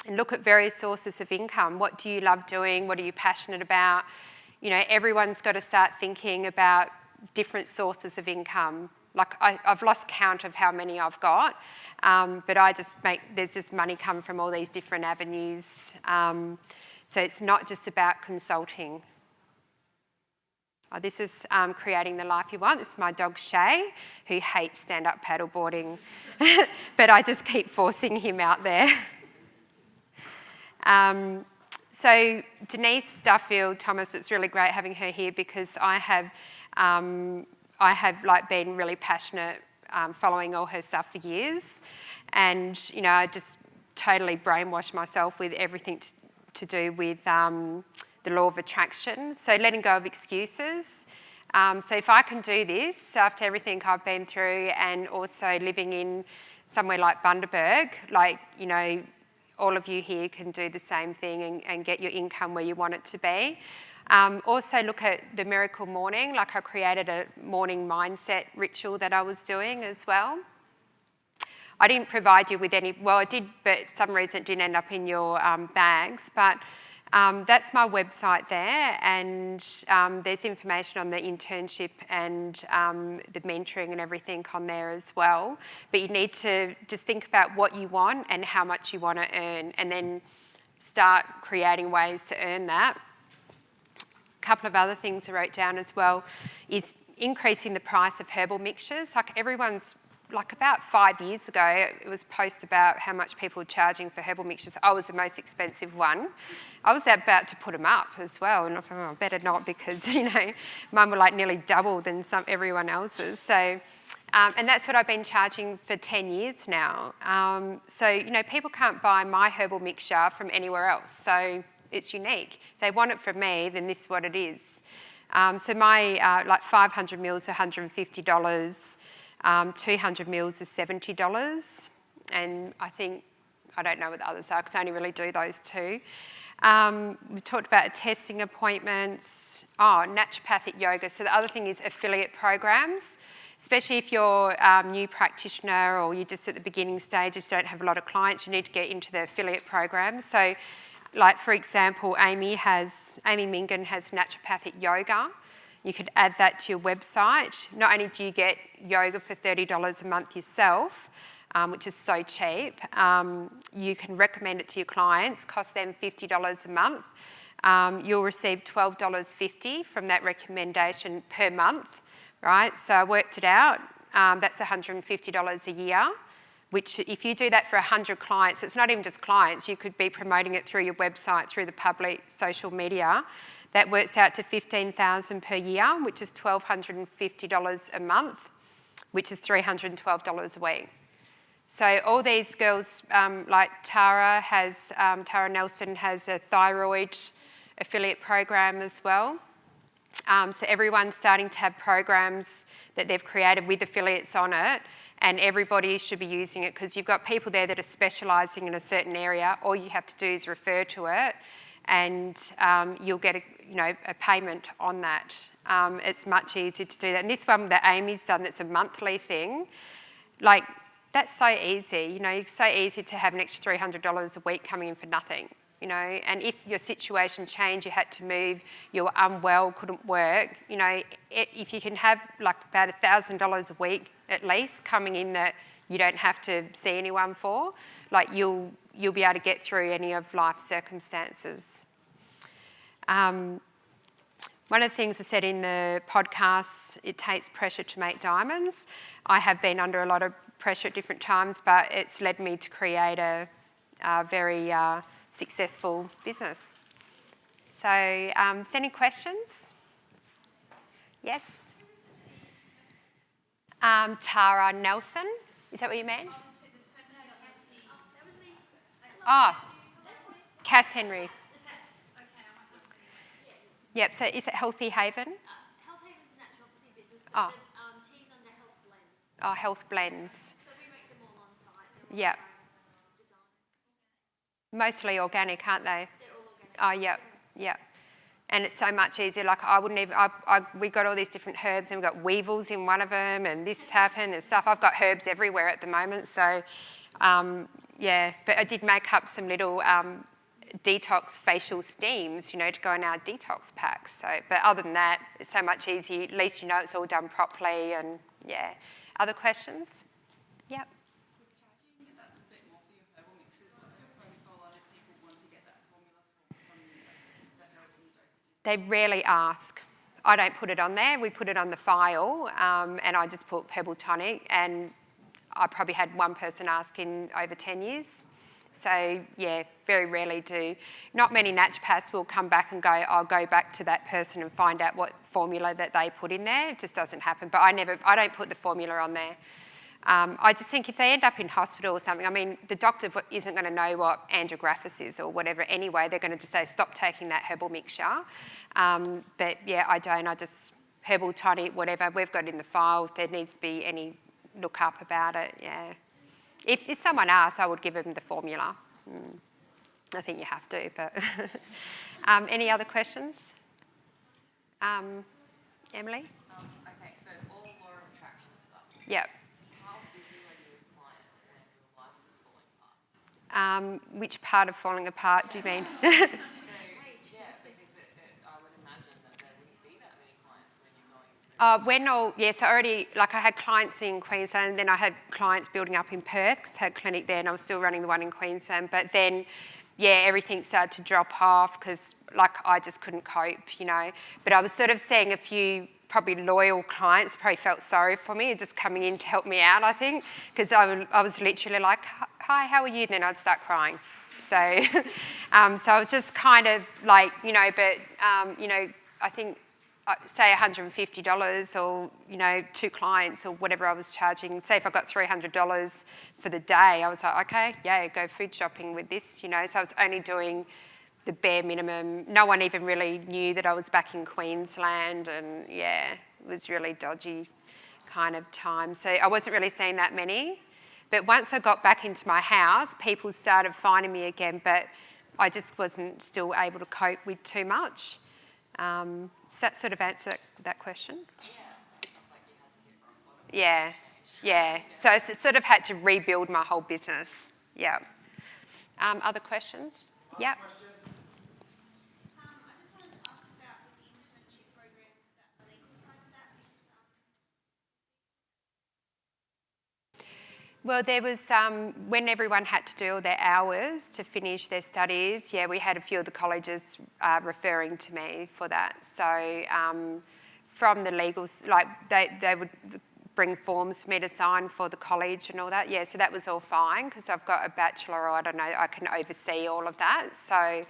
A: And look at various sources of income. What do you love doing? What are you passionate about? You know, everyone's got to start thinking about different sources of income. Like, I've lost count of how many I've got, but there's just money come from all these different avenues. So it's not just about consulting. This is creating the life you want. This is my dog Shay, who hates stand-up paddleboarding, but I just keep forcing him out there. So Denise Duffield Thomas, it's really great having her here because I have like been really passionate following all her stuff for years, and you know, I just totally brainwashed myself with everything to do with the law of attraction. So letting go of excuses. So if I can do this after everything I've been through, and also living in somewhere like Bundaberg, like, you know, all of you here can do the same thing and get your income where you want it to be. Also look at the miracle morning, like I created a morning mindset ritual that I was doing as well. I didn't provide you with any, well I did, but for some reason it didn't end up in your bags, but that's my website there, and there's information on the internship and the mentoring and everything on there as well. But you need to just think about what you want and how much you want to earn, and then start creating ways to earn that. A couple of other things I wrote down as well is increasing the price of herbal mixtures. Like, everyone's, like about 5 years ago, it was posts about how much people were charging for herbal mixtures. I was the most expensive one. I was about to put them up as well, and I thought, oh, better not, because, you know, mine were like nearly double than everyone else's. So, and that's what I've been charging for 10 years now. So, you know, people can't buy my herbal mixture from anywhere else. So it's unique. If they want it from me, then this is what it is. So my, like 500 mils are $150. 200 mils is $70, and I don't know what the others are because I only really do those two. We talked about testing appointments, naturopathic yoga. So the other thing is affiliate programs, especially if you're a new practitioner or you're just at the beginning stages, don't have a lot of clients, you need to get into the affiliate programs. So, like for example, Amy Mingan has naturopathic yoga. You could add that to your website. Not only do you get yoga for $30 a month yourself, which is so cheap, you can recommend it to your clients, cost them $50 a month. You'll receive $12.50 from that recommendation per month, right? So I worked it out. That's $150 a year, which if you do that for 100 clients, it's not even just clients, you could be promoting it through your website, through the public social media. That works out to $15,000 per year, which is $1,250 a month, which is $312 a week. So all these girls, like Tara Nelson has a thyroid affiliate program as well. So everyone's starting to have programs that they've created with affiliates on it, and everybody should be using it because you've got people there that are specialising in a certain area. All you have to do is refer to it, and you'll get a payment on that. It's much easier to do that. And this one that Amy's done, that's a monthly thing, like that's so easy. You know, it's so easy to have an extra $300 a week coming in for nothing. you know, and if your situation changed, you had to move, you were unwell, couldn't work, you know, if you can have like about $1,000 a week at least coming in that you don't have to see anyone for, like you'll be able to get through any of life's circumstances. One of the things I said in the podcast, it takes pressure to make diamonds. I have been under a lot of pressure at different times, but it's led me to create a very successful business. So, any questions? Yes? Tara Nelson, is that what you meant? Oh, Cass Henry. Yep, so is it Healthy Haven?
B: Health Haven's a naturopathy business, but the tea's under Health Blends.
A: Oh, Health Blends.
B: So we make them all on site.
A: Yep. Mostly organic, aren't they?
B: They're all organic.
A: Oh, yep, yep. And it's so much easier. Like I wouldn't even, we got all these different herbs and we've got weevils in one of them and this happened and stuff. I've got herbs everywhere at the moment. So, yeah, but I did make up some little detox facial steams, you know, to go in our detox packs. So, but other than that, it's so much easier. At least you know it's all done properly and, yeah. Other questions? Yep. They rarely ask. I don't put it on there. We put it on the file, and I just put herbal tonic, and I probably had one person ask in over 10 years. So, yeah, very rarely do. Not many naturopaths will come back and go, I'll go back to that person and find out what formula that they put in there. It just doesn't happen. But I don't put the formula on there. I just think if they end up in hospital or something, I mean, the doctor isn't going to know what andrographis is or whatever anyway. They're going to just say, stop taking that herbal mixture. But yeah, I don't. I just, herbal tonic, whatever, we've got in the file. If there needs to be any look up about it, yeah. If someone asks, I would give them the formula. I think you have to, but any other questions? Emily?
C: Okay, so all law of attraction stuff.
A: Yep.
C: How busy were you with clients when your life was falling apart?
A: Which part of falling apart do you mean?
C: So, yeah, because I would imagine that there wouldn't be that many clients when you're going through.
A: So already, like I had clients in Queensland, and then I had clients building up in Perth because I had a clinic there and I was still running the one in Queensland. But then, yeah, everything started to drop off because, like, I just couldn't cope, you know. But I was sort of seeing a few probably loyal clients probably felt sorry for me, just coming in to help me out, I think, because I was literally like, hi, how are you? And then I'd start crying. So, so I was just kind of like, you know, but, you know, I think, say $150 or, you know, 2 clients or whatever I was charging. Say if I got $300 for the day, I was like, okay, yeah, go food shopping with this, you know. So I was only doing the bare minimum. No one even really knew that I was back in Queensland, and yeah, it was really dodgy kind of time. So I wasn't really seeing that many. But once I got back into my house, people started finding me again, but I just wasn't still able to cope with too much. Does that sort of answer that question? Yeah, yeah. So I sort of had to rebuild my whole business. Yeah. Other questions? Yeah.
B: I just wanted to ask about the internship program, the legal side of that.
A: Well, there was, when everyone had to do all their hours to finish their studies, yeah, we had a few of the colleges referring to me for that. So from the legals, like they would bring forms for me to sign for the college and all that. Yeah, so that was all fine because I've got a bachelor, or I don't know, I can oversee all of that. So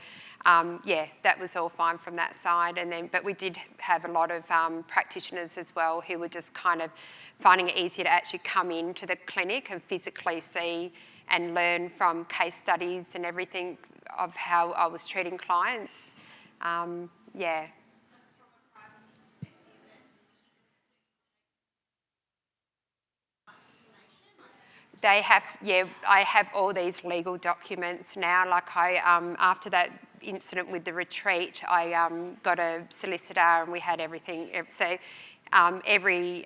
A: yeah, that was all fine from that side. And then, but we did have a lot of practitioners as well who were just kind of finding it easier to actually come into the clinic and physically see and learn from case studies and everything of how I was treating clients. Yeah. They have, yeah, I have all these legal documents now. Like I, after that incident with the retreat, I got a solicitor and we had everything. So every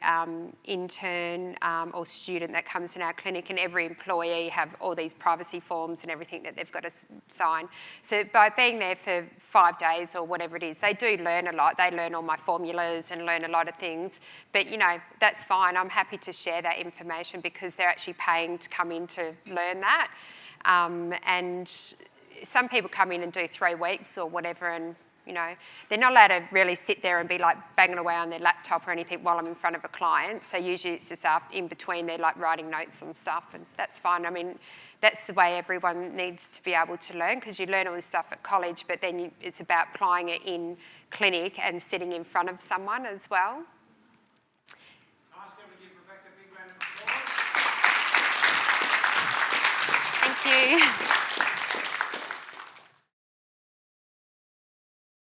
A: intern or student that comes in our clinic and every employee have all these privacy forms and everything that they've got to sign. So by being there for 5 days or whatever it is, they do learn a lot. They learn all my formulas and learn a lot of things. But, you know, that's fine. I'm happy to share that information because they're actually paying to come in to learn that. And some people come in and do 3 weeks or whatever, and you know, they're not allowed to really sit there and be like banging away on their laptop or anything while I'm in front of a client. So usually it's just in between, they're like writing notes and stuff, and that's fine. I mean, that's the way everyone needs to be able to learn, because you learn all this stuff at college, but then it's about applying it in clinic and sitting in front of someone as well.
D: Ask her to give Rebecca a big round of applause.
A: Thank you.